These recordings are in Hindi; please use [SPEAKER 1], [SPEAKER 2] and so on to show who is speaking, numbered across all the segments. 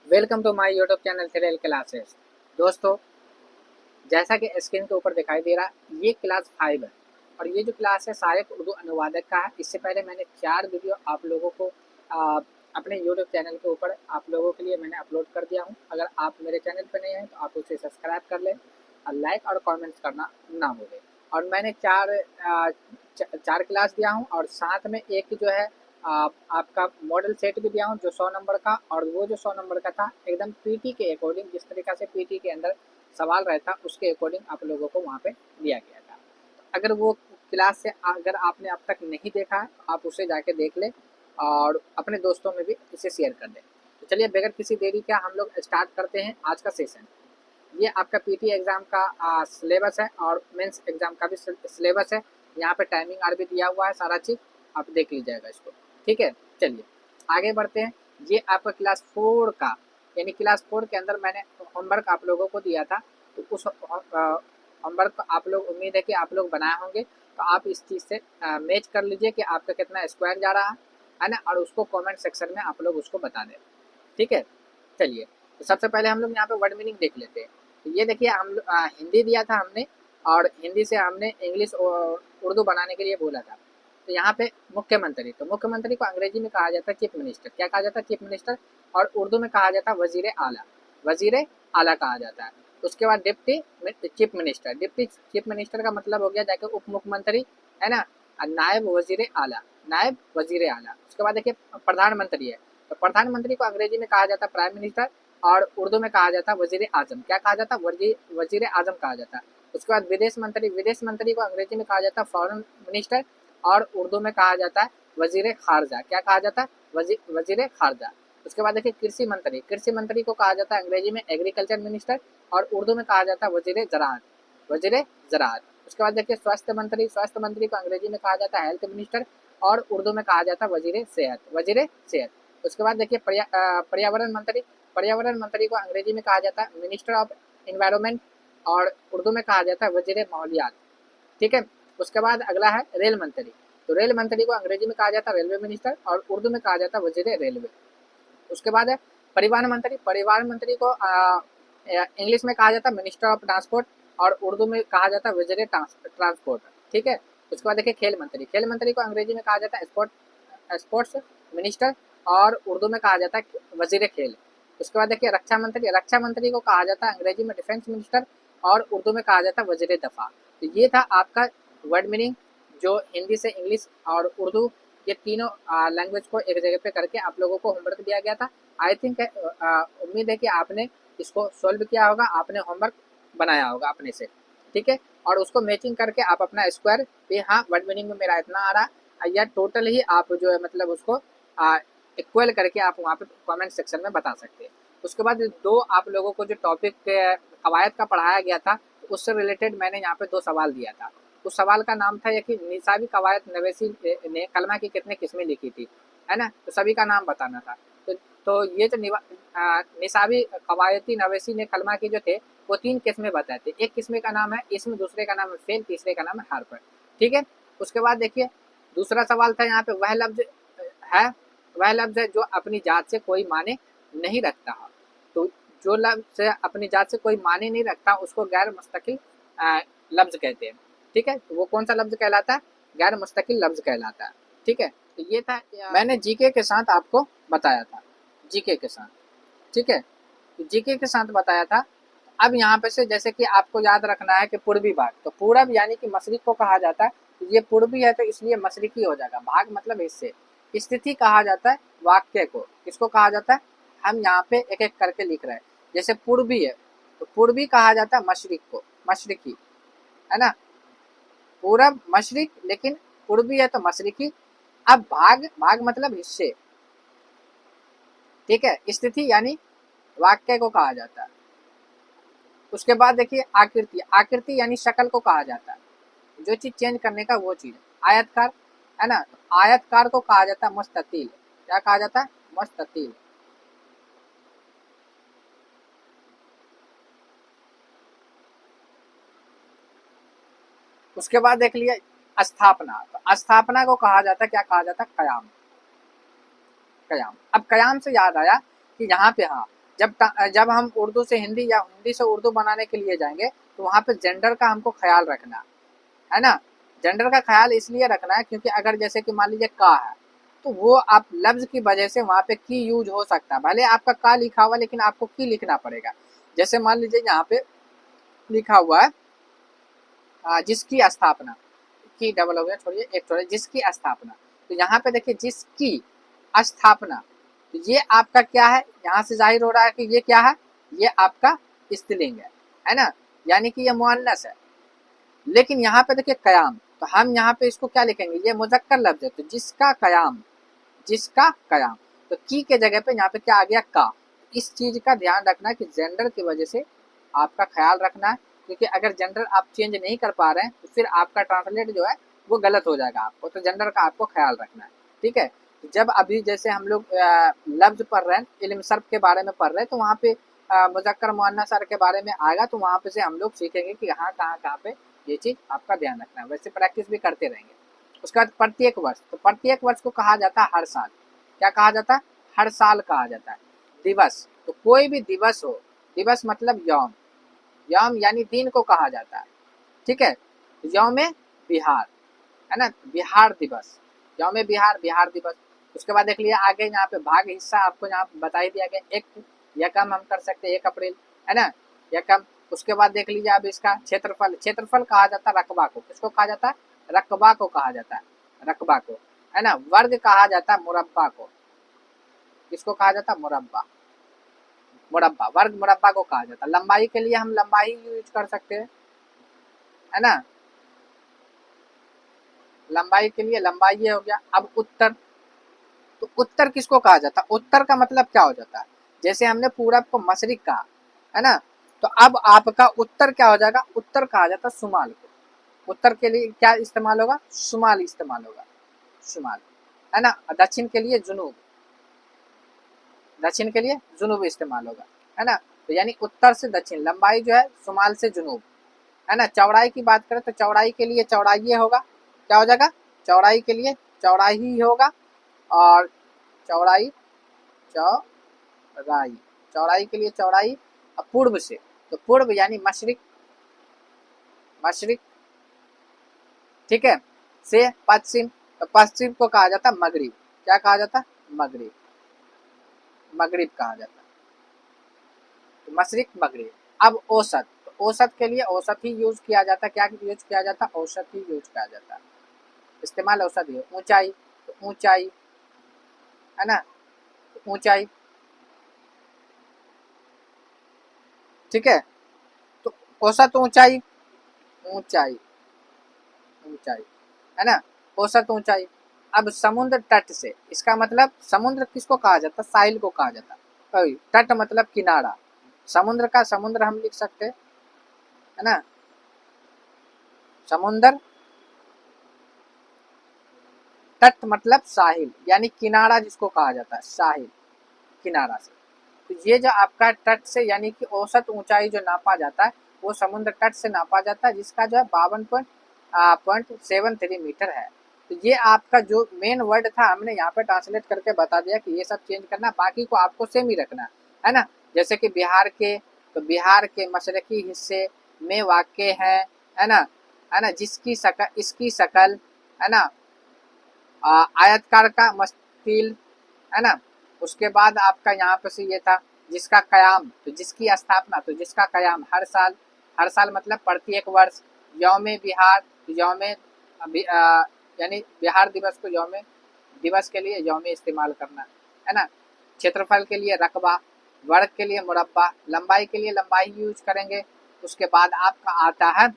[SPEAKER 1] Welcome to my YouTube channel thrill classes. दोस्तों, जैसा कि स्क्रीन के ऊपर दिखाई दे रहा है, ये क्लास 5 है और ये जो क्लास है सहायक उर्दू अनुवादक का है। इससे पहले मैंने 4 वीडियो आप लोगों को अपने यूट्यूब चैनल के ऊपर आप लोगों के लिए मैंने अपलोड कर दिया हूँ। अगर आप मेरे चैनल पर नए हैं तो आप उसे सब्सक्राइब कर लें और लाइक और कमेंट्स करना ना भूलें। और मैंने चार क्लास दिया हूँ और साथ में एक जो है आपका मॉडल सेट भी दिया हूँ जो 100 नंबर का, और वो जो 100 नंबर का था एकदम पीटी के अकॉर्डिंग, जिस तरीका से पीटी के अंदर सवाल रहता उसके अकॉर्डिंग आप लोगों को वहाँ पे दिया गया था। अगर वो क्लास से अगर आपने अब तक नहीं देखा है आप उसे जाके देख लें और अपने दोस्तों में भी इसे शेयर कर दें। तो चलिए बगैर किसी देरी के हम लोग स्टार्ट करते हैं आज का सेशन। ये आपका पीटी एग्ज़ाम का सिलेबस है और मेंस एग्ज़ाम का भी सिलेबस है। यहाँ पे टाइमिंग आर भी दिया हुआ है, सारा चीज़ आप देख लीजिएगा इसको। ठीक है, चलिए आगे बढ़ते हैं। ये आपका क्लास 4 का, यानी क्लास 4 के अंदर मैंने होमवर्क आप लोगों को दिया था। तो उस होमवर्क को आप लोग, उम्मीद है कि आप लोग बनाए होंगे। तो आप इस चीज़ से मैच कर लीजिए कि आपका कितना स्क्वायर जा रहा है ना, और उसको कमेंट सेक्शन में आप लोग उसको बता दें। ठीक है, चलिए तो सबसे पहले हम लोग यहाँ पे वर्ड मीनिंग देख लेते हैं। तो ये देखिए हिंदी दिया था हमने और हिंदी से हमने इंग्लिश और उर्दू बनाने के लिए बोला था। तो यहाँ पे मुख्यमंत्री, तो मुख्यमंत्री को अंग्रेजी में कहा जाता है चीफ मिनिस्टर। क्या कहा जाता है? Chief minister. और उर्दू में कहा जाता है वजीर आला। वजीर आला कहा जाता है। उसके बाद deputy chief minister. Deputy chief minister का मतलब हो गया जाके उप मुख्यमंत्री, है ना। और नायब वजीर आला, नायब वजीर आला। उसके बाद देखिए प्रधानमंत्री है। तो प्रधानमंत्री को अंग्रेजी में कहा जाता है प्राइम मिनिस्टर और उर्दू में कहा जाता है वजीर आजम। क्या कहा जाता है? वजीर आजम कहा जाता है। उसके बाद विदेश मंत्री, विदेश मंत्री को अंग्रेजी में कहा जाता है फॉरेन मिनिस्टर और उर्दू में कहा जाता है वजीर खारजा। क्या कहा जाता है? वजीर खारजा। उसके बाद देखिए कृषि मंत्री, कृषि मंत्री को कहा जाता है अंग्रेजी में एग्रीकल्चर मिनिस्टर और उर्दू में कहा जाता है वजीर ज़राअत, वजीर ज़राअत। उसके बाद देखिए स्वास्थ्य मंत्री, स्वास्थ्य मंत्री को अंग्रेजी में कहा जाता है हेल्थ मिनिस्टर और उर्दू में कहा जाता है वजीर सेहत, वजीर सेहत। उसके बाद देखिए पर्यावरण मंत्री, पर्यावरण मंत्री को अंग्रेजी में कहा जाता है मिनिस्टर ऑफ इन्वायरमेंट और उर्दू में कहा जाता है वजीर माहौलियात। ठीक है। उसके बाद अगला है रेल मंत्री। तो रेल मंत्री को अंग्रेजी में कहा जाता है रेलवे मिनिस्टर और उर्दू में कहा जाता है वजीर रेलवे। उसके बाद है परिवहन मंत्री, परिवहन मंत्री को इंग्लिश में कहा जाता है मिनिस्टर ऑफ ट्रांसपोर्ट और उर्दू में कहा जाता है वजीर ट्रांसपोर्ट। ठीक है। उसके बाद देखिए खेल मंत्री, खेल मंत्री को अंग्रेजी में कहा जाता है स्पोर्ट्स मिनिस्टर और उर्दू में कहा जाता है वजीर खेल। उसके बाद देखिए रक्षा मंत्री, रक्षा मंत्री को कहा जाता है अंग्रेजी में डिफेंस मिनिस्टर और उर्दू में कहा जाता है वजीर दफा। तो ये था आपका वर्ड मीनिंग जो हिंदी से इंग्लिश और उर्दू, ये तीनों लैंग्वेज को एक जगह पे करके आप लोगों को होमवर्क दिया गया था। आई थिंक उम्मीद है कि आपने इसको सॉल्व किया होगा, आपने होमवर्क बनाया होगा अपने से। ठीक है। और उसको मैचिंग करके आप अपना स्क्वायर भी, हाँ वर्ड मीनिंग में मेरा इतना आ रहा है या टोटल ही आप जो है मतलब उसको इक्वल करके आप वहाँ पे कमेंट सेक्शन में बता सकते हैं। उसके बाद दो आप लोगों को जो टॉपिक कवायद का पढ़ाया गया था उससे रिलेटेड मैंने यहाँ पे 2 सवाल दिया था। उस सवाल का नाम था यह कि निसाबी कवायद नवेसी ने कलमा की कितनी किस्में लिखी थी, है ना। तो सभी का नाम बताना था। तो ये जो निसाबी कवायती नवेसी ने कलमा की जो थे वो 3 किस्में बताए थे। एक किस्में का नाम है इसम, दूसरे का नाम है फेल, तीसरे का नाम है हार्पर। ठीक है। उसके बाद देखिए दूसरा सवाल था यहाँ पे है वह लफ्ज है जो अपनी जात से कोई माने नहीं रखता। तो जो लफ्ज अपनी जात से कोई माने नहीं रखता उसको गैर मुस्तकिल लफ्ज कहते हैं। ठीक है। तो वो कौन सा लफ्ज कहलाता है? गैर मुस्तकिल लफ्ज कहलाता है। ठीक है। तो ये था, मैंने जीके के साथ आपको बताया था, जीके के साथ। ठीक है। तो जीके के साथ बताया था। अब यहाँ पे से जैसे कि आपको याद रखना है कि पूर्वी भाग, तो पूरब यानी कि मशरिक को कहा जाता है। तो ये पूर्वी है तो इसलिए मशरिकी हो जाएगा। भाग मतलब हिस्से। स्थिति कहा जाता है वाक्य को। किसको कहा जाता है? हम यहाँ पे एक एक करके लिख रहे हैं। जैसे पूर्वी है तो पूर्वी कहा जाता है मशरिक को, मशरिकी, है ना। पूरब मशरिक, लेकिन पूर्वी है तो मशरिकी। अब भाग, भाग मतलब हिस्से। ठीक है। स्थिति यानी वाक्य को कहा जाता है। उसके बाद देखिए आकृति, आकृति यानी शक्ल को कहा जाता है, जो चीज चेंज करने का वो चीज। आयतकार, है ना। तो आयतकार को कहा जाता है मुस्ततील। क्या कहा जाता है? मुस्ततील। उसके बाद देख लिया स्थापना। तो स्थापना को कहा जाता है, क्या कहा जाता है? कयाम, कयाम। अब कयाम से याद आया कि यहाँ पे, हाँ जब हम उर्दू से हिंदी या हिंदी से उर्दू बनाने के लिए जाएंगे तो वहाँ पे जेंडर का हमको ख्याल रखना है ना। जेंडर का ख्याल इसलिए रखना है क्योंकि अगर जैसे कि मान लीजिए का है तो वो आप लफ्ज की वजह से वहाँ पे की यूज हो सकता है, भले आपका का लिखा हुआ लेकिन आपको की लिखना पड़ेगा। जैसे मान लीजिए यहाँ पे लिखा हुआ है जिसकी स्थापना, की डबल हो गया, छोड़िए एक छोड़िए, जिसकी स्थापना, तो यहाँ पे देखिए जिसकी स्थापना, तो ये आपका क्या है, यहाँ से जाहिर हो रहा है कि ये क्या है, ये आपका स्त्रीलिंग है ना, यानी कि ये मुअन्नस है। लेकिन यहाँ पे देखिए कयाम, तो हम यहाँ पे इसको क्या लिखेंगे, ये मुज़क्कर लफ्ज है, तो जिसका कयाम, जिसका कयाम, तो की के जगह पे यहाँ पे क्या आ गया, का। इस चीज का ध्यान रखना है कि जेंडर की वजह से आपका ख्याल रखना है, क्योंकि अगर जेंडर आप चेंज नहीं कर पा रहे हैं तो फिर आपका ट्रांसलेट जो है वो गलत हो जाएगा आपको, तो जेंडर का आपको ख्याल रखना है। ठीक है, तो जब अभी जैसे हम लोग लफ्ज पढ़ रहे हैं, इल्म सर्फ के बारे में पढ़ रहे हैं, तो वहाँ पे मुज़क्कर मुअन्नस सर के बारे में आएगा, तो वहाँ पे से हम लोग सीखेंगे कि हाँ कहाँ पे ये चीज आपका ध्यान रखना है। वैसे प्रैक्टिस भी करते रहेंगे। उसके बाद प्रत्येक वर्ष, तो प्रत्येक वर्ष को कहा जाता है हर साल, क्या कहा जाता है, हर साल कहा जाता है। दिवस, तो कोई भी दिवस हो, दिवस मतलब यौम, यौम यानी दिन को कहा जाता है। ठीक है, यौम बिहार है ना, बिहार दिवस, यौम बिहार, बिहार दिवस। उसके बाद देख लिया आगे यहाँ पे भाग हिस्सा आपको यहाँ बता ही दिया गया, एक यकम हम कर सकते हैं 1 अप्रैल है ना, यकम। उसके बाद देख लीजिए अब इसका क्षेत्रफल, क्षेत्रफल कहा जाता है रकबा को, किसको कहा जाता है, रकबा को कहा जाता है, रकबा को है ना। वर्ग कहा जाता है मुरब्बा को, किसको कहा जाता है, मुरब्बा, मुरब्बा, वर्ग मुरब्बा को कहा जाता है। लंबाई के लिए हम लंबाई यूज कर सकते हैं है ना, लंबाई के लिए लंबाई ये हो गया। अब उत्तर, तो उत्तर किसको कहा जाता है, उत्तर का मतलब क्या हो जाता है, जैसे हमने पूरब को मशरिक कहा है ना, तो अब आपका उत्तर क्या हो जाएगा, उत्तर कहा जाता है शुमाल को। उत्तर के लिए क्या इस्तेमाल होगा, शुमाल इस्तेमाल होगा, शुमाल है ना। दक्षिण के लिए जुनूब, दक्षिण के लिए जुनूब इस्तेमाल होगा है ना। तो यानी उत्तर से दक्षिण, लंबाई जो है शुमाल से जुनूब है ना। चौड़ाई की बात करें तो चौड़ाई के लिए चौड़ाई होगा, क्या हो जाएगा, चौड़ाई के लिए चौड़ाई ही होगा, और चौड़ाई, चौड़ाई, चौड़ाई के लिए चौड़ाई। पूर्व से, तो पूर्व यानी मशरिक, मशरिक ठीक है, से पश्चिम, तो पश्चिम को कहा जाता है मगरिब, क्या कहा जाता है, मगरिब, मगरिब कहा जाता है, तो मशरिक मगरिब। अब औसत, तो औसत के लिए औसत ही यूज किया जाता है, क्या यूज किया जाता है, औसत ही यूज किया जाता है, इस्तेमाल औसत ही। ऊंचाई, तो ऊंचाई है ना, तो ऊंचाई ठीक है, तो औसत ऊंचाई, ऊंचाई, ऊंचाई है ना, औसत ऊंचाई। अब समुद्र तट से, इसका मतलब समुद्र किसको कहा जाता है, साहिल को कहा जाता है, तट मतलब किनारा, समुद्र का समुद्र हम लिख सकते हैं है ना, समुद्र तट मतलब साहिल, यानी किनारा जिसको कहा जाता है, साहिल, किनारा से। तो ये जो आपका तट से यानी कि औसत ऊंचाई जो नापा जाता है वो समुद्र तट से नापा जाता है, जिसका जो है 52.73 मीटर है। तो ये आपका जो मेन वर्ड था हमने यहाँ पे ट्रांसलेट करके बता दिया कि ये सब चेंज करना, बाकी को आपको सेम ही रखना है ना। जैसे कि बिहार के, तो बिहार के मशरकी हिस्से में वाक़ है ना, है ना, जिसकी शकल, इसकी शकल है ना, आयतकार का मस्तिल है ना। उसके बाद आपका यहाँ पे से ये था जिसका कयाम, तो जिसकी स्थापना, तो जिसका कयाम हर साल, हर साल मतलब प्रत्येक वर्ष। यौम बिहार, यौम यानी बिहार दिवस को यौम दिवस के लिए यौम इस्तेमाल करना है ना। क्षेत्रफल के लिए रकबा, वर्ग के लिए मुरब्बा, लंबाई के लिए लंबाई यूज करेंगे। उसके बाद आपका आता है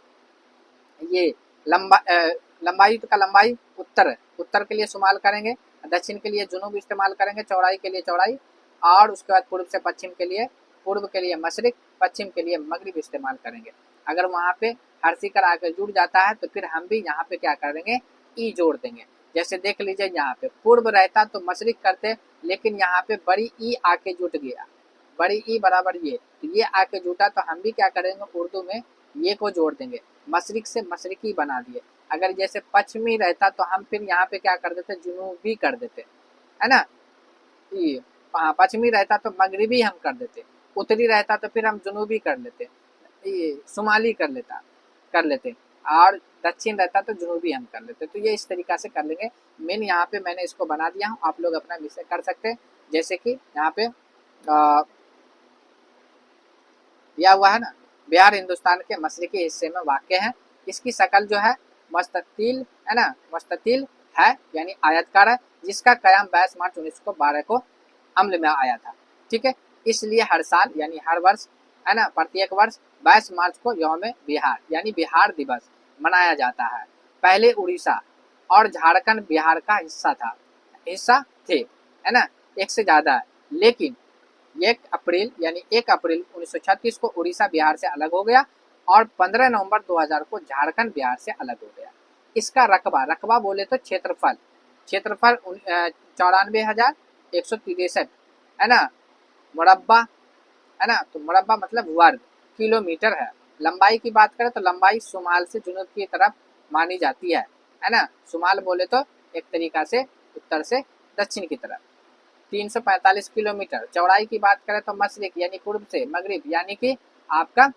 [SPEAKER 1] ये लंबाई का लंबाई, उत्तर, उत्तर के लिए शुमाल करेंगे, दक्षिण के लिए जुनूब इस्तेमाल करेंगे, चौड़ाई के लिए चौड़ाई, और उसके बाद पूर्व से पश्चिम के लिए, पूर्व के लिए मशरिक, पश्चिम के लिए मगरिब इस्तेमाल करेंगे। अगर वहाँ पे हर्षिकर आकर जुड़ जाता है तो फिर हम भी यहाँ पे क्या करेंगे, ई जोड़ देंगे। जैसे देख लीजिए यहाँ पे पूर्व रहता तो मशरिक करते, लेकिन यहाँ पे बड़ी ई आके जुट गया, बड़ी ई बराबर ये, तो ये आके जुटा, तो हम भी क्या करेंगे उर्दू में ये को जोड़ देंगे, मशरिक से मशरिकी बना दिए। अगर जैसे पश्चिमी रहता तो हम फिर यहाँ पे क्या कर देते, जुनूबी कर देते है ना, ये पश्चिमी रहता तो मगरिबी हम कर देते, उत्तरी रहता तो फिर हम जुनूबी कर लेते, ये शुमाली कर लेते, और दक्षिण रहता तो जुनूबी हम कर लेते। तो ये इस तरीका से कर लेंगे। मेन यहाँ पे मैंने इसको बना दिया हूँ, आप लोग अपना विषय कर सकते हैं। जैसे कि यहाँ पे दिया हुआ है ना, बिहार हिंदुस्तान के मशरकी हिस्से में वाक़ है। इसकी शक्ल जो है मस्ततील है ना, मस्ततील है यानी आयतकार है, जिसका कयाम 22 मार्च 1912 को अमल में आया था। ठीक है, इसलिए हर साल यानी हर वर्ष है ना, प्रत्येक वर्ष 22 मार्च को यौम बिहार यानी बिहार दिवस मनाया जाता है। पहले उड़ीसा और झारखंड बिहार का हिस्सा थे है ना, एक से ज़्यादा है, लेकिन 1 अप्रैल 1936 को उड़ीसा बिहार से अलग हो गया और 15 नवंबर 2000 को झारखंड बिहार से अलग हो गया। इसका रकबा बोले तो क्षेत्रफल 94,163 है ना, मुरब्बा है ना, तो मुरब्बा मतलब वर्ग किलोमीटर है। लंबाई की बात करें तो लंबाई शुमाल से जुनूब की तरफ मानी जाती है ना, शुमाल बोले तो एक तरीका से उत्तर से दक्षिण की तरफ 345 किलोमीटर। चौड़ाई की बात करें तो मशरिक यानी पूर्व से मगरिब यानी कि आपका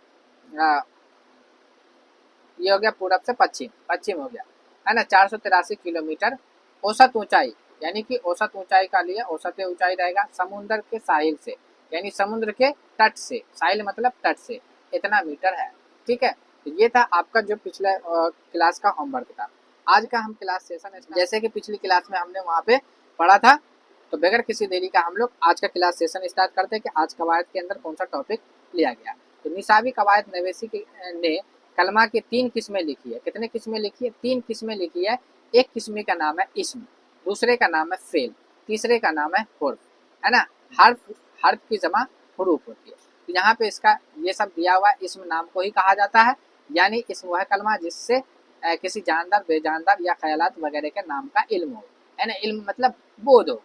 [SPEAKER 1] ये हो गया पूरब से पश्चिम हो गया है ना, 483 किलोमीटर। औसत ऊंचाई यानी कि औसत ऊंचाई का लिए औसत ऊंचाई रहेगा समुद्र के साहिल से यानी समुद्र के तट से, साहिल मतलब तट से इतना मीटर है। ठीक है, तो ये था आपका जो पिछले क्लास का होमवर्क था। आज का हम क्लास सेशन जैसे कि पिछली क्लास में हमने वहाँ पे पढ़ा था, तो बगैर किसी देरी का हम लोग आज का क्लास सेशन स्टार्ट करते हैं कि आज कवायद के अंदर कौन सा टॉपिक लिया गया। तो निसाबी कवायद नवेसी ने कलमा की 3 किस्में लिखी है। कितने किस्में लिखी है? 3 किस्में लिखी है। एक किस्म का नाम है इस्म, दूसरे का नाम है फेल, तीसरे का नाम है हुर्फ है ना। हर्फ की जमा हुरूफ होती है। तो यहाँ पे इसका ये सब दिया हुआ है। इस्म नाम को ही कहा जाता है, यानी इस्म वह कलमा जिससे किसी जानदार बेजानदार या ख्यालात वगैरह के नाम का इल्म हो है ना। इल्म मतलब बोध हो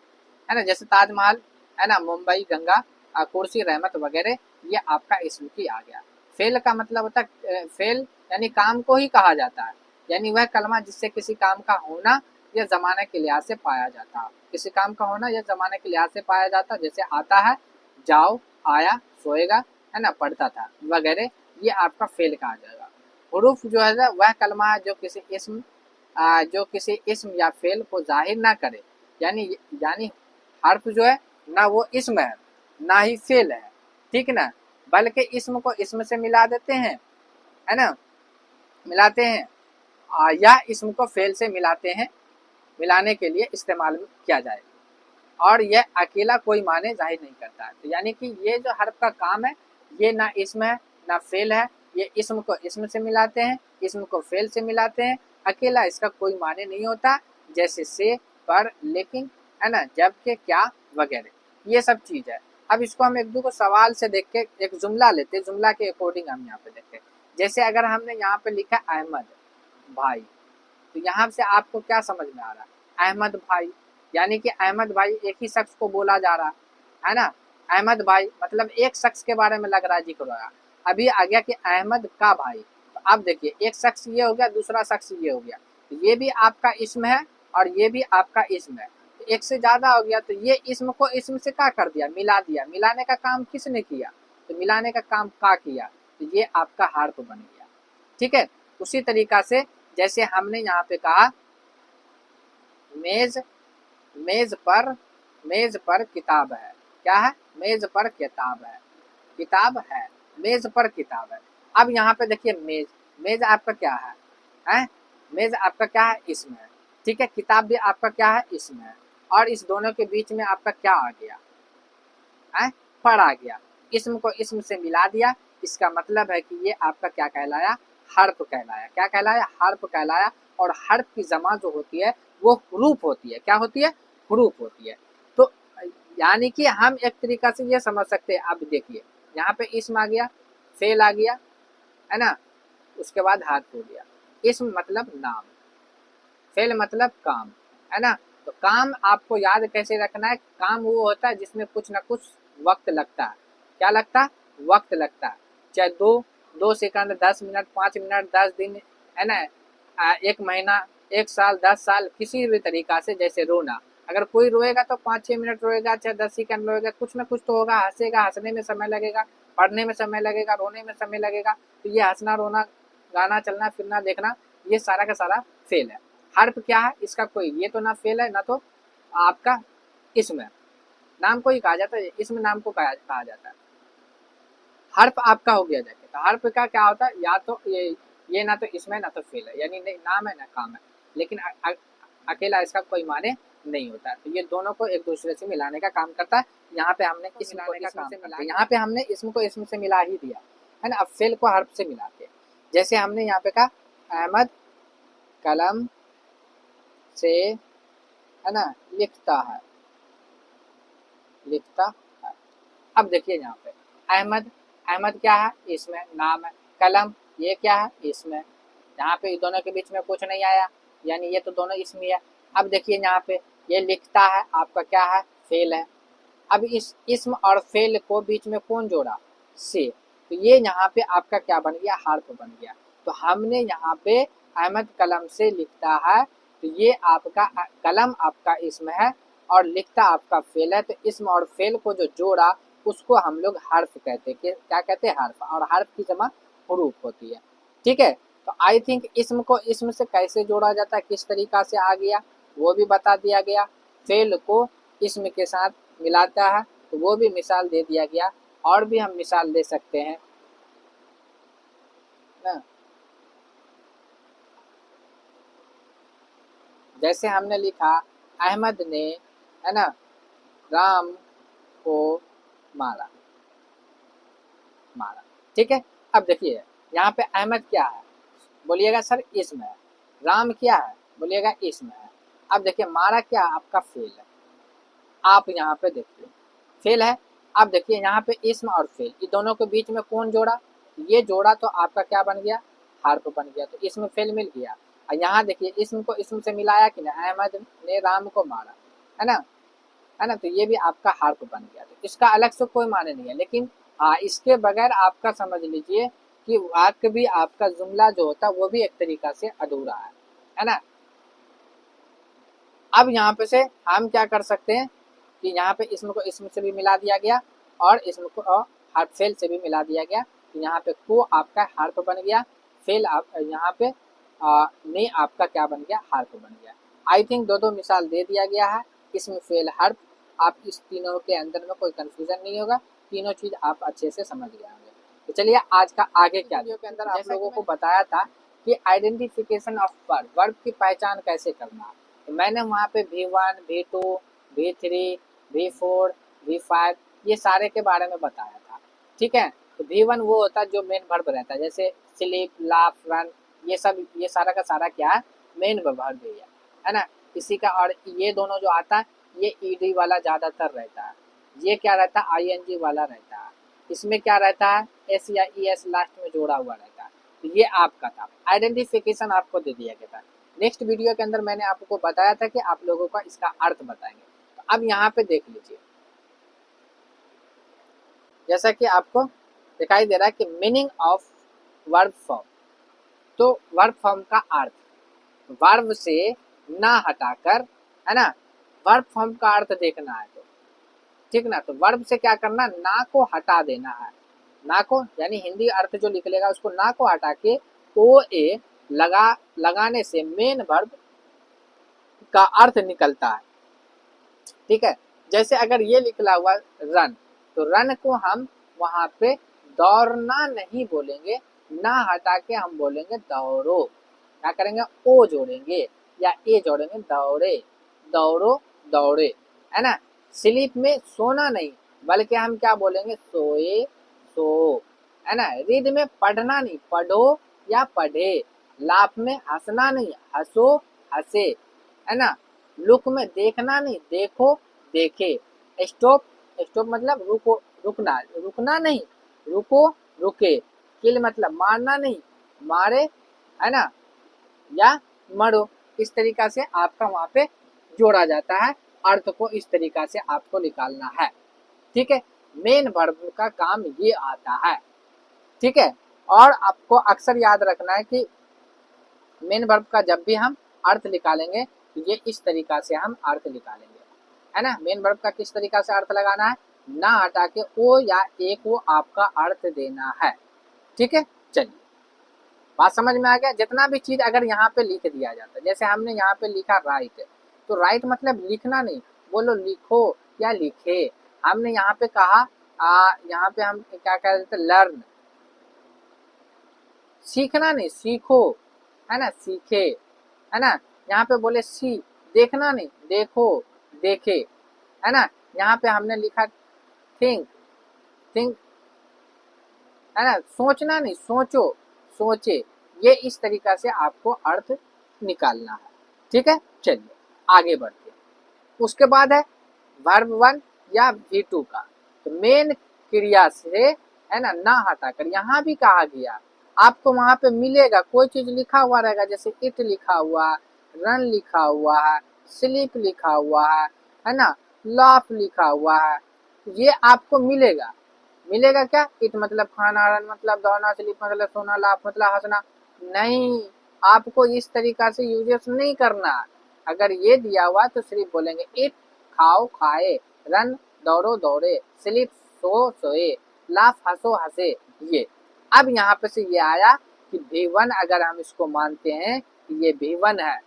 [SPEAKER 1] है ना, जैसे ताजमहल है ना, मुंबई गंगा, कुर्सी रहमत वगैरह, ये आपका इस्म की आ गया। फेल का मतलब होता है फेल यानी काम को ही कहा जाता है, यानी वह कलमा जिससे किसी काम का होना या जमाने के लिहाज से पाया जाता है, किसी काम का होना या जमाने के लिहाज से पाया जाता है। जैसे आता है, जाओ, आया, सोएगा है ना, पढ़ता था वगैरह, ये आपका फेल कहा जाएगा। हुरूफ जो है वह कलमा है जो किसी इस्म या फेल को जाहिर ना करे, यानी हर्फ जो है ना वो इस्म है ना ही फेल है, ठीक ना, बल्कि इस्म को इस्म से मिला देते हैं है ना, मिलाते हैं, या इस्म को फेल से मिलाने के लिए इस्तेमाल किया जाए, और यह अकेला कोई माने जाहिर नहीं करता है। तो यानी कि ये जो हर्फ का काम है, ये ना इस्म है ना फेल है, ये इस्म को इस्म से मिलाते हैं, इस्म को फेल से मिलाते हैं, अकेला इसका कोई माने नहीं होता, जैसे से, पर, लेकिन है ना, जब के, क्या वगैरह, ये सब चीज़ है। अब इसको हम एक दो को सवाल से देख के एक जुमला लेते हैं, जुमला के अकॉर्डिंग हम यहाँ पे देखते हैं। जैसे अगर हमने यहाँ पे लिखा अहमद भाई, तो यहाँ से आपको क्या समझ में आ रहा है? अहमद भाई यानी कि अहमद भाई एक ही शख्स को बोला जा रहा है ना। अहमद भाई मतलब एक शख्स के बारे में लग रहा है जिक्र हो रहा। अभी आ गया कि अहमद का भाई, तो आप देखिए एक शख्स ये हो गया, दूसरा शख्स ये हो गया, तो ये भी आपका इस्म है और ये भी आपका इस्म है, तो एक से ज़्यादा हो गया, तो ये इस्म को इस्म से क्या कर दिया? मिला दिया। मिलाने का काम किसने किया? तो मिलाने का काम का किया, तो ये आपका हर्फ बन गया। ठीक है, उसी तरीका से जैसे हमने यहाँ पे कहा मेज पर किताब है। क्या है? मेज पर किताब है, किताब है, मेज पर किताब है। अब यहाँ पे देखिए मेज आपका क्या है? मेज आपका क्या है? इस्म है। ठीक है, किताब भी आपका क्या है? इस्म है। और इस दोनों के बीच में आपका क्या आ गया? पर आ गया। इस्म को इस्म से मिला दिया, इसका मतलब है कि ये आपका क्या कहलाया? हर्फ कहलाया। क्या कहलाया? हर्फ कहलाया। और हर्फ की जमा जो होती है वो हुरूफ होती है। क्या होती है? हुरूफ होती है। तो यानी कि हम एक तरीका से ये समझ सकते हैं। अब देखिए यहाँ पे इस्म आ गया, फेल आ गया है ना, उसके बाद हर्फ हो गया। इस्म मतलब नाम, फेल मतलब काम है ना। तो काम आपको याद कैसे रखना है? काम वो होता है जिसमें कुछ ना कुछ वक्त लगता है। क्या लगता है? वक्त लगता है। चाहे 2 सेकंड, 10 मिनट, 5 मिनट, 10 दिन है ना, 1 महीना, 1 साल, 10 साल, किसी भी तरीका से। जैसे रोना, अगर कोई रोएगा तो 5-6 मिनट रोएगा, चाहे 10 सेकंड रोएगा, कुछ ना कुछ तो होगा, हंसेगा, हंसने में समय लगेगा, पढ़ने में समय लगेगा, रोने में समय लगेगा। तो ये हंसना, रोना, गाना, चलना फिरना, देखना, ये सारा का सारा फेल है। हर्फ क्या है, इसका कोई ये तो ना फेल है ना तो आपका इसम है, नाम को ही कहा जाता है, इसमें नाम को कहा जाता है। हर्फ आपका हो गया जाके, तो हर्फ का क्या होता है, या तो ये ना तो इसमें ना तो फेल है, यानी नाम है ना काम है, लेकिन अकेला इसका कोई माने नहीं होता। तो ये दोनों को एक दूसरे से मिलाने का काम करता है। यहाँ पे हमने इसम को इसम से मिला, यहाँ पे हमने इसम को इसम से मिला ही दिया है ना। अब फेल को हर्फ से मिलाते हैं, जैसे हमने यहाँ पे कहा अहमद कलम से, है ना, लिखता है, लिखता है। अब देखिए यहाँ पे अहमद, अहमद क्या है, इसमें नाम है। कलम ये क्या है, इसमें। यहाँ पे दोनों के बीच में कुछ नहीं आया, यानी ये तो दोनों इसमें है। अब देखिए यहाँ पे ये लिखता है आपका क्या है, फेल है। अब इस इसम और फेल को बीच में कौन जोड़ा, से, तो ये यहाँ पे आपका क्या बन गया, हर्फ बन गया। तो हमने यहाँ पे अहमद कलम से लिखता है, तो ये आपका कलम आपका इसम है और लिखता आपका फेल है। तो इसम और फेल को जो जोड़ा उसको हम लोग हर्फ कहते हैं। क्या कहते हैं, हर्फ। और हर्फ की जमा हरूफ होती है, ठीक है। तो आई थिंक इसम को इसम से कैसे जोड़ा जाता है, किस तरीका से आ गया वो भी बता दिया गया। फेल को इसम के साथ मिलाता है तो वो भी मिसाल दे दिया गया। और भी हम मिसाल दे सकते हैं ना, जैसे हमने लिखा अहमद ने, है ना, राम को मारा, मारा, ठीक है। अब देखिए यहाँ पे अहमद क्या है, बोलिएगा सर इसम है। राम क्या है, बोलिएगा इसम है। अब देखिए मारा क्या आपका फेल है, आप यहाँ पे देखिए फेल है। अब देखिए यहाँ पे इसम और फेल, ये दोनों के बीच में कौन जोड़ा, ये जोड़ा, तो आपका क्या बन गया, हर्फ बन गया। तो इसमें फेल मिल गया। और यहाँ देखिए इसम को इसम से मिलाया कि ना, अहमद ने राम को मारा, है ना, है ना, तो ये भी आपका हर्फ बन गया। तो इसका अलग से कोई माने नहीं है, लेकिन हाँ इसके बगैर आपका समझ लीजिए कि वाक्य भी आपका जुमला जो होता है वो भी एक तरीका से अधूरा है ना। अब यहाँ पे से हम क्या कर सकते हैं कि यहाँ पे इसम को इसम से भी मिला दिया गया और इसम को हर्फ फेल से भी मिला दिया गया। तो यहाँ पे को आपका हर्फ बन गया, फेल आप यहाँ पे ने आपका क्या बन गया, हर्फ बन गया। आई थिंक दो मिसाल दे दिया गया है, इसमें फेल हर्फ। आप इस तीनों के अंदर में कोई कंफ्यूजन नहीं होगा, तीनों चीज आप अच्छे से समझ गए होंगे। तो चलिए आज का आगे क्या, वीडियो के अंदर आप लोगों को बताया था कि आइडेंटिफिकेशन ऑफ वर्ब, वर्ब की पहचान कैसे करना। तो मैंने वहाँ पे V1, V2, V3, V4, V5 ये सारे के बारे में बताया था, ठीक है। तो V1 वो होता है जो मेन वर्ब रहता है, जैसे स्लीप, लाफ, रन, ये सब, ये सारा का सारा क्या है, मेन वर्ब है ना। इसी का, और ये दोनों जो आता है ये ईडी वाला ज़्यादातर रहता है, ये क्या रहता है, आईएनजी वाला रहता है। इसमें क्या रहता है, एस या ईएस लास्ट में जोड़ा हुआ रहता है। तो ये आपका था, आइडेंटिफिकेशन आपको दे दिया गया था। नेक्स्ट वीडियो के अंदर मैंने आपको बताया था कि आप लोगों का इसका अर्थ बताएंगे। तो अब यहाँ पे देख लीजिए, जैसा कि आपको दिखाई दे रहा है कि मीनिंग ऑफ वर्ब फॉर्म। तो वर्ब फॉर्म का अर्थ, वर्ब से ना हटाकर, है ना, वर्ब फॉर्म का अर्थ देखना है तो ठीक ना। तो वर्ब से क्या करना, ना को हटा देना है, ना को, यानी हिंदी अर्थ जो निकलेगा उसको ना को हटा के ओ ए लगाने से मेन वर्ब का अर्थ निकलता है, ठीक है। जैसे अगर ये निकला हुआ रन, तो रन को हम वहां पे दौड़ना नहीं बोलेंगे, ना हटा के हम बोलेंगे दौड़ो। क्या करेंगे, ओ जोड़ेंगे या ए जोड़ेंगे, दौड़े, दौड़ो, दौड़े, है ना। स्लीप में सोना नहीं, बल्कि हम क्या बोलेंगे, सोए, सो, है ना। रीड में पढ़ना नहीं, पढ़ो या पढ़े। लाफ में हंसना नहीं, हंसो, हंसे, है ना। लुक में देखना नहीं, देखो, देखे। स्टॉप, स्टॉप मतलब रुको, रुकना, रुकना नहीं, रुको, रुके। किल मतलब मारना नहीं, मारे, है ना, या मरो। इस तरीका से आपका वहां पे जोड़ा जाता है, अर्थ को इस तरीका से आपको निकालना है, ठीक है। मेन वर्ब का काम ये आता है, ठीक है। और आपको अक्सर याद रखना है कि मेन वर्ब का जब भी हम अर्थ निकालेंगे तो ये इस तरीका से हम अर्थ निकालेंगे। है ना। मेन वर्ब का किस तरीका से अर्थ लगाना है, ना हटा के ओ या ए को आपका अर्थ देना है। ठीक है, चलिए बात समझ में आ गया। जितना भी चीज अगर यहाँ पे लिख दिया जाता है, जैसे हमने यहाँ पे लिखा राइट, तो राइट मतलब लिखना नहीं, बोलो लिखो या लिखे। हमने यहाँ पे कहा यहाँ पे हम क्या कह रहे थे, लर्न, सीखना नहीं, सीखो, है ना, सीखे, है ना। यहाँ पे बोले सी, देखना नहीं, देखो, देखे, है ना। यहाँ पे हमने लिखा थिंक, थिंक, है ना, सोचना नहीं, सोचो, सोचे। ये इस तरीका से आपको अर्थ निकालना है। ठीक है, चलिए आगे बढ़ते हैं। उसके बाद है वर्ब वन या V2 का। तो मेन क्रिया से, है ना हटाकर यहाँ भी कहा गया, आपको वहां पे मिलेगा कोई चीज लिखा हुआ रहेगा, जैसे इट लिखा हुआ, रन लिखा हुआ है, स्लीप लिखा हुआ है ना, लाफ लिखा हुआ है, ये आपको मिलेगा। मिलेगा क्या, इट मतलब खाना, रन मतलब दौड़ना, स्लीप मतलब सोना, लाफ मतलब हंसना। नहीं, आपको इस तरीका से यूजेस नहीं करना। अगर ये दिया हुआ तो सिर्फ बोलेंगे इट, खाओ खाए, रन दौड़ो दौड़े, स्लीप सो सोए, लाफ हंसो हंसे। ये अब यहाँ पे से ये आया कि V1 अगर हम इसको मानते हैं कि ये V1 है,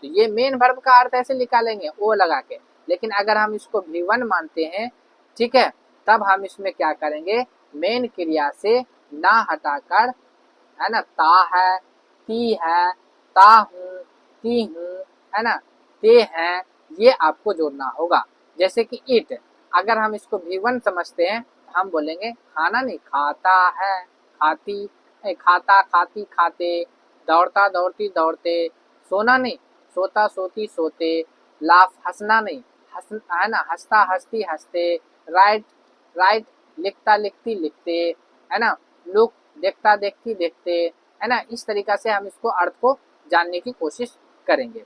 [SPEAKER 1] तो ये मेन वर्ब का अर्थ ऐसे निकालेंगे ओ लगा के। लेकिन अगर हम इसको V1 मानते हैं, ठीक है, तब हम इसमें क्या करेंगे, मेन क्रिया से ना हटाकर, है ना, ता है, ती है, ता हूँ, ती हूँ, है ना, ते हैं, ये आपको जोड़ना होगा। जैसे कि इट, अगर हम इसको V1 समझते हैं तो हम बोलेंगे खाना नहीं, खाता है, खाती, खाता खाती खाते, दौड़ता दौड़ती दौड़ते, सोना नहीं, सोता सोती सोते, लाफ हंसना नहीं, हंस, है ना, हंसता हंसती हंसते, राइट राइट लिखता लिखती लिखते, है ना, लुक देखता देखती देखते, है ना। इस तरीका से हम इसको अर्थ को जानने की कोशिश करेंगे।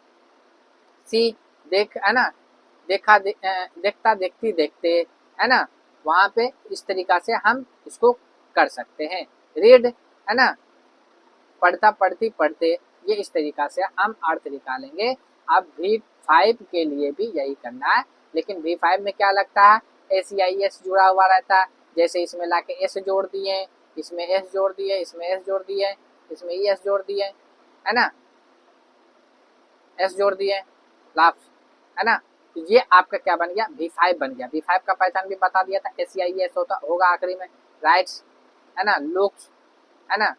[SPEAKER 1] सी, देख, है ना, देखता देखती देखते, है ना, वहां पे इस तरीका से हम इसको कर सकते हैं। रीड, है ना, पढ़ता पढ़ती पढ़ते, ये इस तरीका से हम अर्थ निकालेंगे। अब V5 के लिए भी यही करना है, लेकिन V5 में क्या लगता है, SEIS जुड़ा हुआ रहता है। जैसे इसमें लाके एस जोड़ दिए, इसमें एस जोड़ दिए, इसमें एस जोड़ दिए, इसमें ई एस जोड़ दिए, है ना, एस जोड़ दिए, लाभ, है ना। तो ये आपका क्या बन गया, V5 बन गया। V5 का पहचान भी बता दिया था, SEIS होता होगा आखिरी में, राइट्स, है ना, लुक्स, है ना,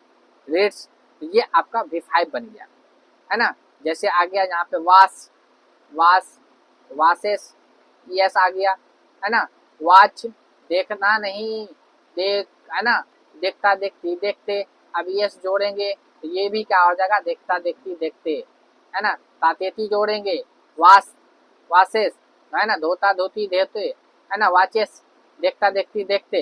[SPEAKER 1] रेट्स। तो ये आपका V5 बन गया, है ना। जैसे आ गया यहाँ पे वास, वास, वासेस, यस आ गया, है ना। वॉच, देखना नहीं, देख, है ना, देखता देखती देखते। अब यस जोड़ेंगे तो ये भी क्या हो जाएगा, देखता देखती देखते, है ना। तातेती जोड़ेंगे, वास, वासेस, है ना, धोता धोती देते, है ना, वाचेस, देखता देखती देखते,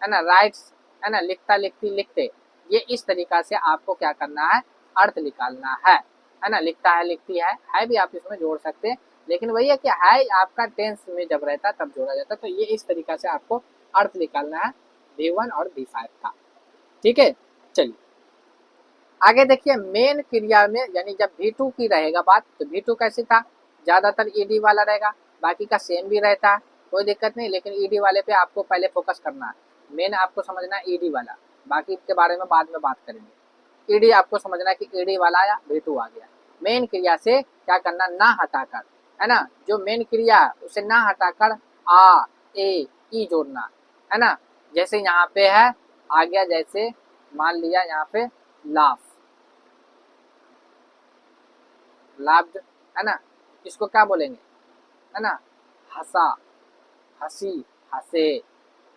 [SPEAKER 1] है ना, राइट्स, है ना, लिखता लिखती लिखते। ये इस तरीका से आपको क्या करना है, अर्थ निकालना है ना। लिखता है लिखती है भी आप इसमें जोड़ सकते हैं, लेकिन वही है कि है आपका टेंस में जब रहता है तब जोड़ा जाता है। तो ये इस तरीका से आपको अर्थ निकालना है V1 और V5 का। ठीक है, चलिए आगे देखिए। मेन क्रिया में यानी जब V2 की रहेगा बात, तो V2 कैसे था, ज्यादातर ईडी वाला रहेगा, बाकी का सेम भी रहता है, कोई दिक्कत नहीं। लेकिन ईडी वाले पे आपको पहले फोकस करना है, मेन आपको समझना है ईडी वाला, बाकी के बारे में बाद में बात करेंगे। ईडी आपको समझना है कि ईडी वाला आया, V2 आ गया। मेन क्रिया से क्या करना, ना हटाकर, है ना, जो मेन क्रिया है उसे ना हटाकर आ, ए, ई जोड़ना, है ना। जैसे यहाँ पे है, आ गया, जैसे मान लिया यहाँ पे लाफ, लाफ्ड, है ना, इसको क्या बोलेंगे, है ना, हंसा, हंसी, हंसे,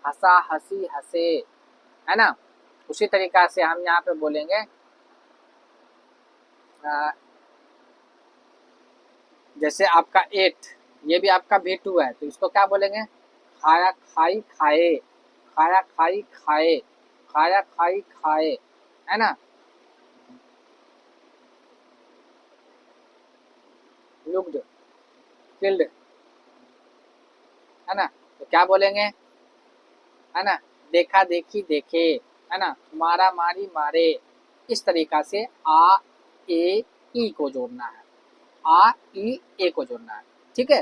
[SPEAKER 1] हंसा हंसी हंसे, है ना। उसी तरीका से हम यहाँ पे बोलेंगे जैसे आपका एट, ये भी आपका V2 है, तो इसको क्या बोलेंगे, खाया खाई खाए, खाया खाई खाए, खाया खाई खाए, है ना। लुक्ड, किल्ड, है ना, तो क्या बोलेंगे, है ना, देखा देखी देखे, है ना, मारा मारी मारे। इस तरीका से आ, ए, ई को जोड़ना है, आ, ई, ए को जोड़ना है। ठीक है,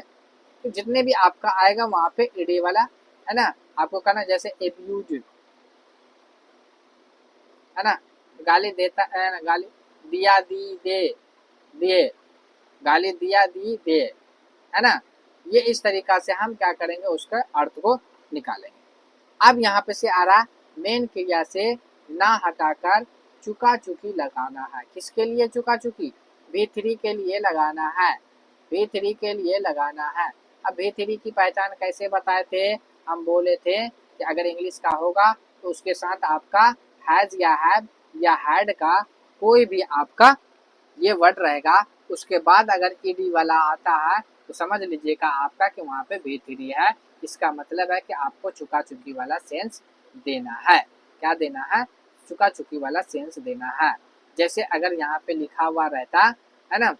[SPEAKER 1] तो जितने भी आपका आएगा वहां पे ईडी वाला है ना आपको करना, जैसे एब्यूज है ना, गाली देता है ना, गाली दिया दी दे दिए, गाली दिया दी दे, है ना। ये इस तरीका से हम क्या करेंगे उसका अर्थ को निकालेंगे। अब यहाँ पे से आ रहा मेन क्रिया से ना हटाकर चुका चुकी लगाना है। किसके लिए चुका चुकी? V3 के लिए लगाना है, V3 के लिए लगाना है। अब V3 की पहचान कैसे बताए थे? हम बोले थे कि अगर इंग्लिश का होगा तो उसके साथ आपका हैज या हैव या हैड का कोई भी आपका ये वर्ड रहेगा, उसके बाद अगर ईडी वाला आता है तो समझ लीजिएगा आपका कि वहाँ पे V3 है। इसका मतलब है कि आपको चुका चुकी वाला सेंस देना है। क्या देना है? चुका चुकी वाला सेंस देना है। जैसे अगर यहाँ पे लिखा हुआ रहता है ना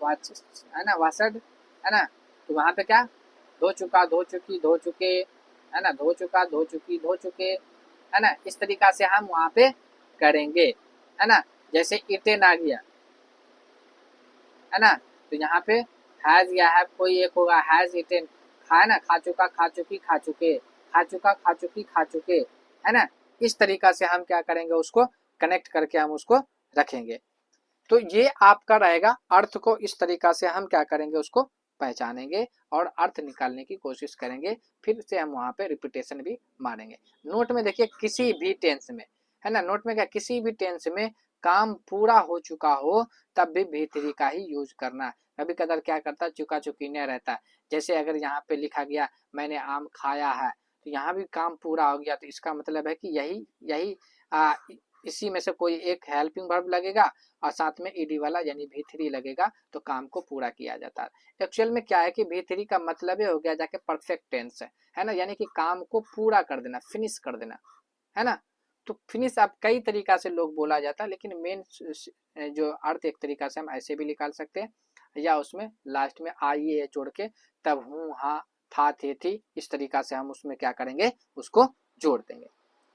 [SPEAKER 1] है ना वासड है ना, तो वहाँ पे क्या धो चुका धो चुकी धो चुके है ना, धो चुका धो चुकी धो चुके है ना, इस तरीका से हम वहाँ पे करेंगे है ना। जैसे इटेन आ गया है ना, तो यहाँ पे हैज या हैव कोई एक होगा, हैज इटेन खा ना, खा चुका खा चुकी खा चुके, खा चुका खा चुकी खा चुके है ना। इस तरीका से हम क्या करेंगे उसको कनेक्ट करके हम उसको रखेंगे। तो ये आपका रहेगा। अर्थ को इस तरीका से हम क्या करेंगे उसको पहचानेंगे और अर्थ निकालने की कोशिश करेंगे। फिर से हम वहाँ पे रिपीटेशन भी मारेंगे। नोट में देखिए किसी भी टेंस में है ना, नोट में क्या किसी भी टेंस में काम पूरा हो चुका हो तब भी V3 का ही यूज करना। कभी कदर क्या करता चुका चुकीने रहता है। जैसे अगर यहाँ पे लिखा गया मैंने आम खाया है, तो यहाँ भी काम पूरा हो गया, तो इसका मतलब है कि यही यही इसी में से कोई एक हेल्पिंग वर्ब लगेगा और साथ में ईडी वाला यानी V3 लगेगा, तो काम को पूरा किया जाता है। एक्चुअल में क्या है कि V3 का मतलब हो गया जाके परफेक्ट टेंस है ना, यानी कि काम को पूरा कर देना, फिनिश कर देना है ना। तो फिनिश आप कई तरीका से लोग बोला जाता है, लेकिन मेन जो अर्थ एक तरीका से हम ऐसे भी निकाल सकते हैं, या उसमें लास्ट में आई ए जोड़ के तब हूँ हाँ था थे थी, इस तरीका से हम उसमें क्या करेंगे उसको जोड़ देंगे।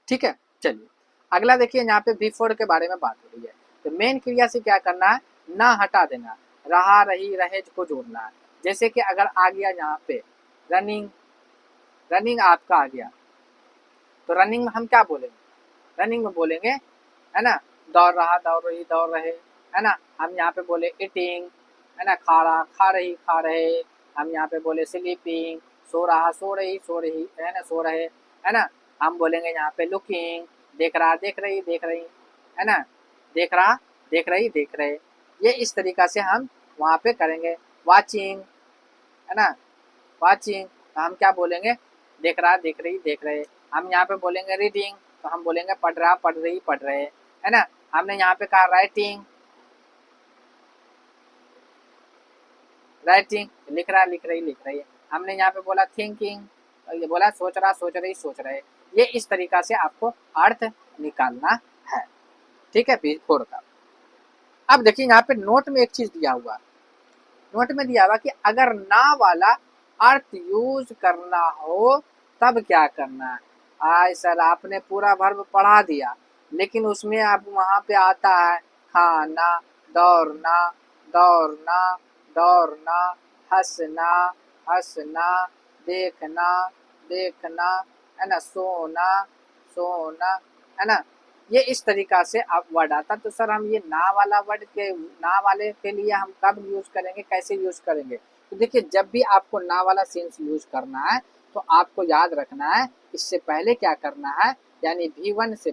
[SPEAKER 1] ठीक है, चलिए अगला देखिए, यहाँ पे V4 के बारे में बात हो रही है। तो मेन क्रिया से क्या करना है? ना हटा देना, रहा रही रहे को जोड़ना है। जैसे कि अगर आ गया यहाँ पे रनिंग, रनिंग आपका आ गया, तो रनिंग में हम क्या बोलेंगे? रनिंग में बोलेंगे है ना दौड़ रहा दौड़ रही दौड़ रहे है ना। हम यहाँ पे बोले ईटिंग है ना, खा रहा खा रही खा रहे। हम यहाँ पे बोले स्लीपिंग, सो रहा सो रही है ना, सो रहे है ना। हम बोलेंगे यहाँ पे लुकिंग, देख रहा देख रही है ना, देख रहा देख रहे। ये इस तरीका से हम वहाँ पे करेंगे। वाचिंग है ना, वाचिंग, तो हम क्या बोलेंगे? देख रहा देख रहे। हम यहाँ पे बोलेंगे रीडिंग, तो हम बोलेंगे पढ़ रहा पढ़ रही पढ़ रहे है ना। हमने यहाँ पे कहा राइटिंग, राइटिंग लिख रहा लिख रही है। हमने यहाँ पे बोला थिंकिंग, ये बोला सोच रहा सोच रहे। ये इस तरीका से आपको अर्थ निकालना है। ठीक है, V4 का। अब देखिए यहाँ पे नोट में एक चीज दिया हुआ, नोट में दिया हुआ कि अगर ना वाला अर्थ यूज करना हो तब क्या करना है। आय सर आपने पूरा वर्ब पढ़ा दिया, लेकिन उसमें अब वहां पे आता है खाना, दौड़ना दौड़ना दौड़ना, हंसना हंसना, देखना देखना है ना, सोना सोना है ना। ये इस तरीका से अब वर्ड आता। तो सर हम ये ना वाला वर्ड के ना वाले के लिए हम कब यूज करेंगे, कैसे यूज करेंगे? तो देखिए जब भी आपको ना वाला सेंस यूज करना है तो आपको याद रखना है इससे पहले क्या करना है, यानी V1 से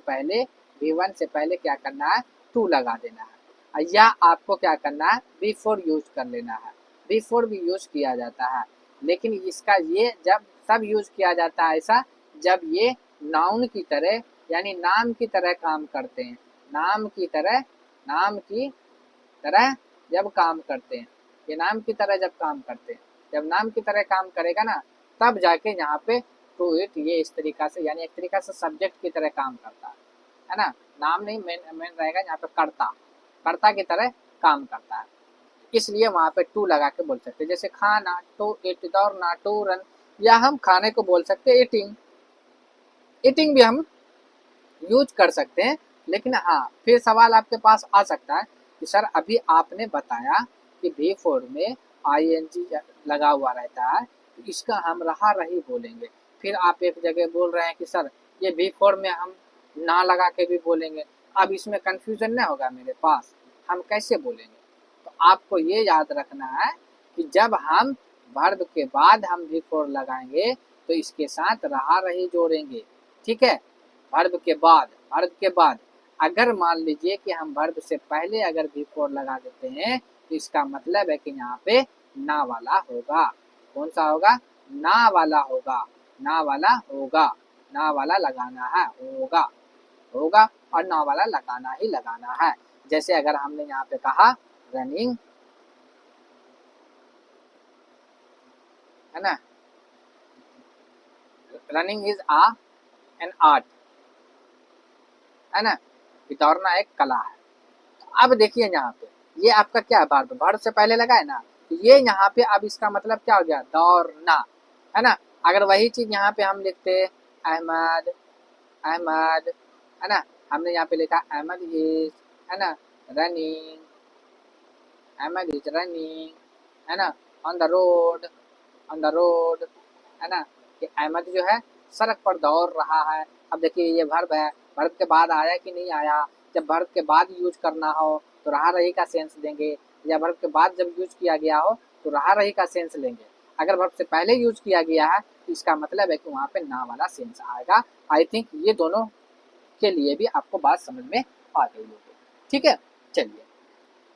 [SPEAKER 1] पहले क्या करना है? टू लगा देना है, या आपको क्या करना है? V4 यूज कर लेना है। V4 भी यूज किया जाता है, लेकिन इसका ये जब सब यूज किया जाता है ऐसा जब ये नाउन की तरह यानी नाम की तरह काम करते हैं। नाम की तरह जब काम करते हैं, ये नाम की तरह जब काम करते हैं, जब नाम की तरह काम करेगा ना तब जाके यहाँ पे टू इट ये इस तरीका से यानी एक तरीका से सब्जेक्ट की तरह काम करता है ना। नाम नहीं मेन रहेगा यहाँ पे कर्ता की तरह काम करता है, इसलिए वहाँ पे टू लगा के बोल सकते हैं। जैसे खाना टू इट, दौड़ना टू रन, या हम खाने को बोल सकते हैं ईटिंग, ईटिंग भी हम यूज कर सकते हैं। लेकिन हाँ फिर सवाल आपके पास आ सकता है कि सर अभी आपने बताया कि V4 में ING लगा हुआ रहता है, तो इसका हम रहा रही बोलेंगे। फिर आप एक जगह बोल रहे हैं कि सर ये V4 में हम ना लगा के भी बोलेंगे। अब इसमें कंफ्यूजन नहीं होगा मेरे पास, हम कैसे बोलेंगे? तो आपको ये याद रखना है कि जब हम वर्ब के बाद हम V4 लगाएंगे तो इसके साथ रहा रही जोड़ेंगे, ठीक है। वर्ब के बाद अगर मान लीजिए कि हम वर्ब से पहले अगर V4 लगा देते हैं तो इसका मतलब है कि यहाँ पे ना वाला होगा। कौन सा होगा? ना वाला होगा, ना वाला होगा, ना वाला लगाना है, होगा होगा और ना वाला लगाना ही लगाना है। जैसे अगर हमने यहाँ पे कहा रनिंग, है ना, रनिंग इज एन आर्ट, है ना, कि दौड़ना एक कला है। तो अब देखिए यहाँ पे ये आपका क्या है? वर्ब से पहले लगा है ना, तो ये यहाँ पे अब इसका मतलब क्या हो गया? दौड़ना, है ना। अगर वही चीज यहाँ पे हम लिखते अहमद, अहमद, है ना, हमने यहाँ पे लिखा अहमद इज, है ना, रनिंग, अहमद इज रनिंग, है ना, on the road, on the road, है ना, कि अहमद जो है सड़क पर दौड़ रहा है। अब देखिए ये वर्ब है, वर्ब के बाद आया कि नहीं आया? जब वर्ब के बाद यूज करना हो तो रहा रही का सेंस देंगे, या वर्ब के बाद जब यूज किया गया हो तो रहा रही का सेंस लेंगे। अगर वर्ब से पहले यूज किया गया है तो इसका मतलब है कि वहाँ पे ना वाला सेंस आएगा। आई थिंक ये दोनों के लिए भी आपको बात समझ में आ गई होगी, ठीक है। चलिए,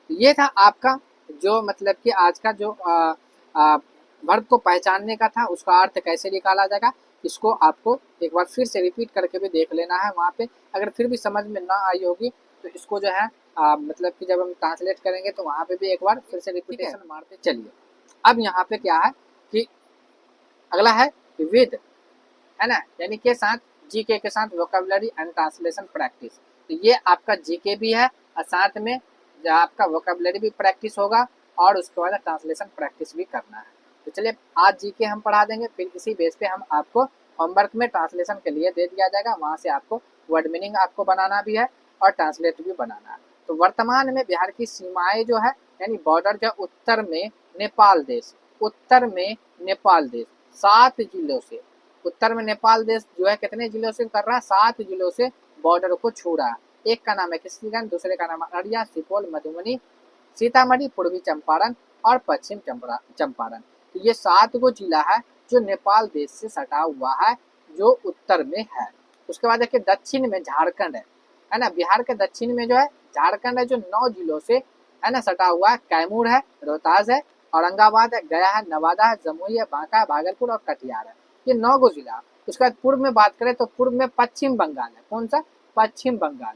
[SPEAKER 1] ये था आपका जो मतलब कि आज का जो वर्ब को पहचानने का था, उसका अर्थ कैसे निकाला जाएगा, इसको आपको एक बार फिर से रिपीट करके भी देख लेना है वहाँ पे। अगर फिर भी समझ में ना आई होगी तो इसको जो है मतलब कि जब हम ट्रांसलेट करेंगे तो वहाँ पे भी एक बार फिर से रिपीटेशन मारते चलिए। अब यहाँ पे क्या है कि अगला है विद, है ना, यानी के साथ, जीके के साथ वोकेबलरी एंड ट्रांसलेशन प्रैक्टिस। तो ये आपका जीके भी है और साथ में आपका वोकेबलरी भी प्रैक्टिस होगा और उसके बाद ट्रांसलेशन प्रैक्टिस भी करना है। तो चलिए आज जीके हम पढ़ा देंगे, फिर इसी बेस पे हम आपको होमवर्क में ट्रांसलेशन के लिए दे दिया जाएगा। वहाँ से आपको वर्ड मीनिंग आपको बनाना भी है और ट्रांसलेट भी बनाना है। तो वर्तमान में बिहार की सीमाएं जो है यानी बॉर्डर जो उत्तर में नेपाल देश, उत्तर में नेपाल देश 7 जिलों से, उत्तर में नेपाल देश जो है कितने जिलों से कर रहा है? 7 जिलों से बॉर्डर को छू रहा है। एक का नाम है किशनगंज, दूसरे का नाम है अररिया, सुपौल, मधुबनी, सीतामढ़ी, पूर्वी चंपारण और पश्चिम चंपारण। तो ये 7 गो जिला है जो नेपाल देश से सटा हुआ है, जो उत्तर में है। उसके बाद देखिए दक्षिण में झारखंड है ना, बिहार के दक्षिण में जो है झारखंड है, जो 9 जिलों से, है ना, सटा हुआ है। कैमूर है, रोहतास है, औरंगाबाद है, गया है, नवादा है, जमुई है, बांका है, भागलपुर और कटिहार है। ये 9 गो जिला। उसके बाद पूर्व में बात करें तो पूर्व में पश्चिम बंगाल है। कौन सा? पश्चिम बंगाल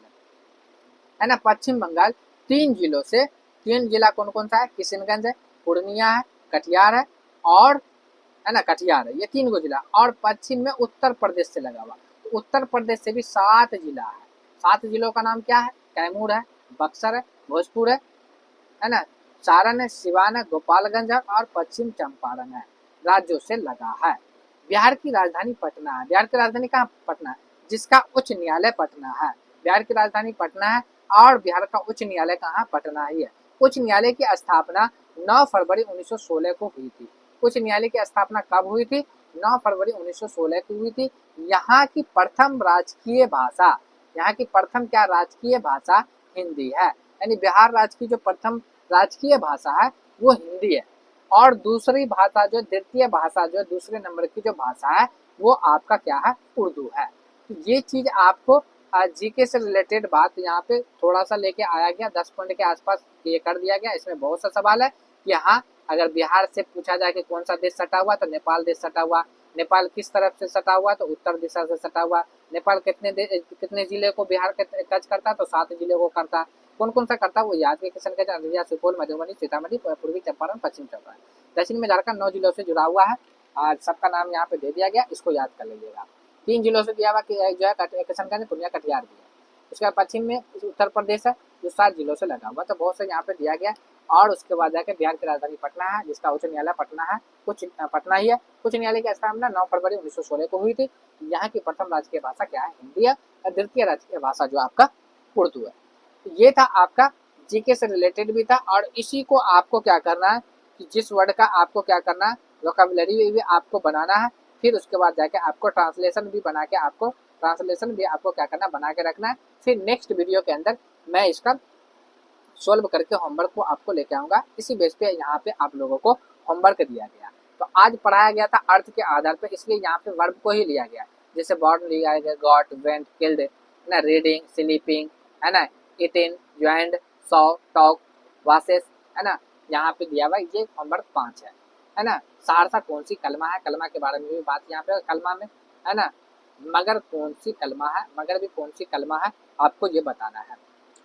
[SPEAKER 1] है ना, पश्चिम बंगाल 3 जिलों से। 3 जिला कौन कौन सा है? किशनगंज है, पूर्णिया है, कटिहार है और, है ना, कटिहार है। ये 3 गो जिला। और पश्चिम में उत्तर प्रदेश से लगा हुआ, तो उत्तर प्रदेश से भी 7 जिला है। 7 जिलों का नाम क्या है? कैमूर है, बक्सर है, भोजपुर है ना, सारण है, सिवान है, गोपालगंज है और पश्चिम चंपारण है। राज्यों से लगा है। बिहार की राजधानी पटना है। बिहार की राजधानी कहाँ? पटना है, जिसका उच्च न्यायालय पटना है। बिहार की राजधानी पटना है और बिहार का उच्च न्यायालय कहाँ? पटना ही है। उच्च न्यायालय की स्थापना 9 फरवरी 1916 को हुई थी। उच्च न्यायालय की स्थापना कब हुई थी? 9 फरवरी 1916 को हुई थी। यहाँ की प्रथम राजकीय भाषा, यहाँ की प्रथम क्या राजकीय भाषा? हिंदी है। यानी बिहार राज्य की जो प्रथम राजकीय भाषा है वो हिंदी है, और दूसरी भाषा जो द्वितीय भाषा जो दूसरे नंबर की जो भाषा है वो आपका क्या है? उर्दू है। तो ये चीज आपको जीके से रिलेटेड बात यहाँ पे थोड़ा सा लेके आया गया, 10 पॉइंट के आसपास ये कर दिया गया। इसमें बहुत सा सवाल है कि हाँ, अगर बिहार से पूछा जाए कि कौन सा देश सटा हुआ, तो नेपाल देश सटा हुआ। नेपाल किस तरफ से सटा हुआ? तो उत्तर दिशा से सटा हुआ। नेपाल कितने जिले को बिहार टच करता? तो 7 जिले को करता। कौन कौन सा करता? वो याद के किशनगंज, अररिया, सुपौल, मधुबनी, सीतामढ़ी, पूर्वी चंपारण, पश्चिम चंपारण। दक्षिण में झारखंड 9 जिलों से जुड़ा हुआ है। आज सबका नाम यहाँ पे दे दिया गया, इसको याद कर लीजिएगा। 3 जिलों से दिया हुआ कि जो है किशनगंज, पूर्णिया, कटिहार दिया। उसके बाद पश्चिम में उत्तर प्रदेश है जो 7 जिलों से लगा हुआ, तो बहुत से यहाँ पे दिया गया। और उसके बाद जाके बिहार की राजधानी पटना है, जिसका उच्च न्यायालय पटना है, कुछ पटना ही है। उच्च न्यायालय की स्थापना 9 फरवरी 1916 को हुई थी। यहाँ की प्रथम राजकीय भाषा क्या है? हिंदी है। और द्वितीय राजकीय भाषा जो आपका उर्दू है। तो ये था आपका जीके से रिलेटेड भी था, और इसी को आपको क्या करना है कि जिस वर्ड का आपको क्या करना है वोकैबुलरी भी आपको बनाना है, फिर उसके बाद जाके आपको ट्रांसलेशन भी बना के आपको क्या करना बना के रखना है। फिर नेक्स्ट वीडियो के अंदर मैं इसका सोल्व करके होमवर्क को आपको लेके आऊँगा। इसी बेस पे यहाँ पे आप लोगों को होमवर्क दिया गया। तो आज पढ़ाया गया था अर्थ के आधार पर, इसलिए यहाँ पे वर्ब को ही लिया गया, जैसे बॉर्न लिया गया, गॉट, वेंट, किल्ड, है ना, रीडिंग, स्लीपिंग, है ना, eating, joined, saw, talk, vases, है ना। यहाँ पे दिया हुआ ये होमवर्क 5 है ना। सहरसा कौन सी कलमा है, कलमा के बारे में भी बात यहाँ पे कलमा में, है ना। मगर कौन सी कलमा है, मगर भी कौन सी कलमा है, आपको ये बताना है।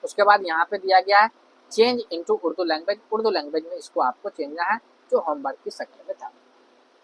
[SPEAKER 1] उसके बाद यहाँ पे दिया गया है change into Urdu language, Urdu language में इसको आपको चेंजना है, जो होमवर्क की शक्ल में था।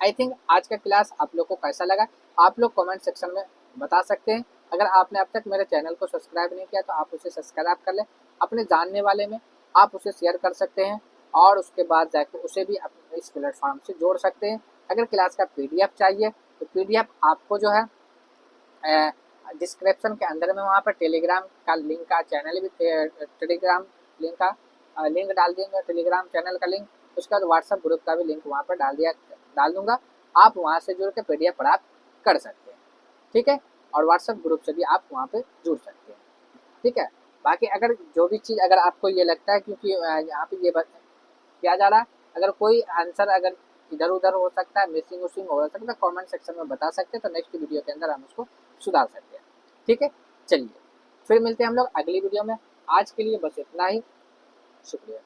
[SPEAKER 1] आई थिंक आज का क्लास आप लोग को कैसा लगा, आप लोग कमेंट सेक्शन में बता सकते हैं। अगर आपने अब तक मेरे चैनल को सब्सक्राइब नहीं किया तो आप उसे सब्सक्राइब कर लें, अपने जानने वाले में आप उसे शेयर कर सकते हैं, और उसके बाद जाकर उसे भी अपने इस प्लेटफॉर्म से जोड़ सकते हैं। अगर क्लास का PDF चाहिए तो PDF आपको जो है डिस्क्रिप्शन के अंदर में वहाँ पर टेलीग्राम का लिंक का चैनल भी, टेलीग्राम लिंक का लिंक डाल देंगे, टेलीग्राम चैनल का लिंक, उसके बाद व्हाट्सएप ग्रुप का भी लिंक वहाँ पर डाल दूंगा। आप वहाँ से जुड़ के PDF प्राप्त कर सकते हैं, ठीक है। और व्हाट्सएप ग्रुप से भी आप वहाँ पे जुड़ सकते हैं, ठीक है। बाकी अगर जो भी चीज़ अगर आपको ये लगता है, क्योंकि यहाँ पे ये किया जा रहा है, अगर कोई आंसर अगर इधर उधर हो सकता है, मिसिंग उसिंग हो सकता है, कमेंट सेक्शन में बता सकते हैं, तो नेक्स्ट वीडियो के अंदर हम उसको सुधार सकते हैं, ठीक है। चलिए फिर मिलते हैं हम लोग अगली वीडियो में। आज के लिए बस इतना ही, शुक्रिया।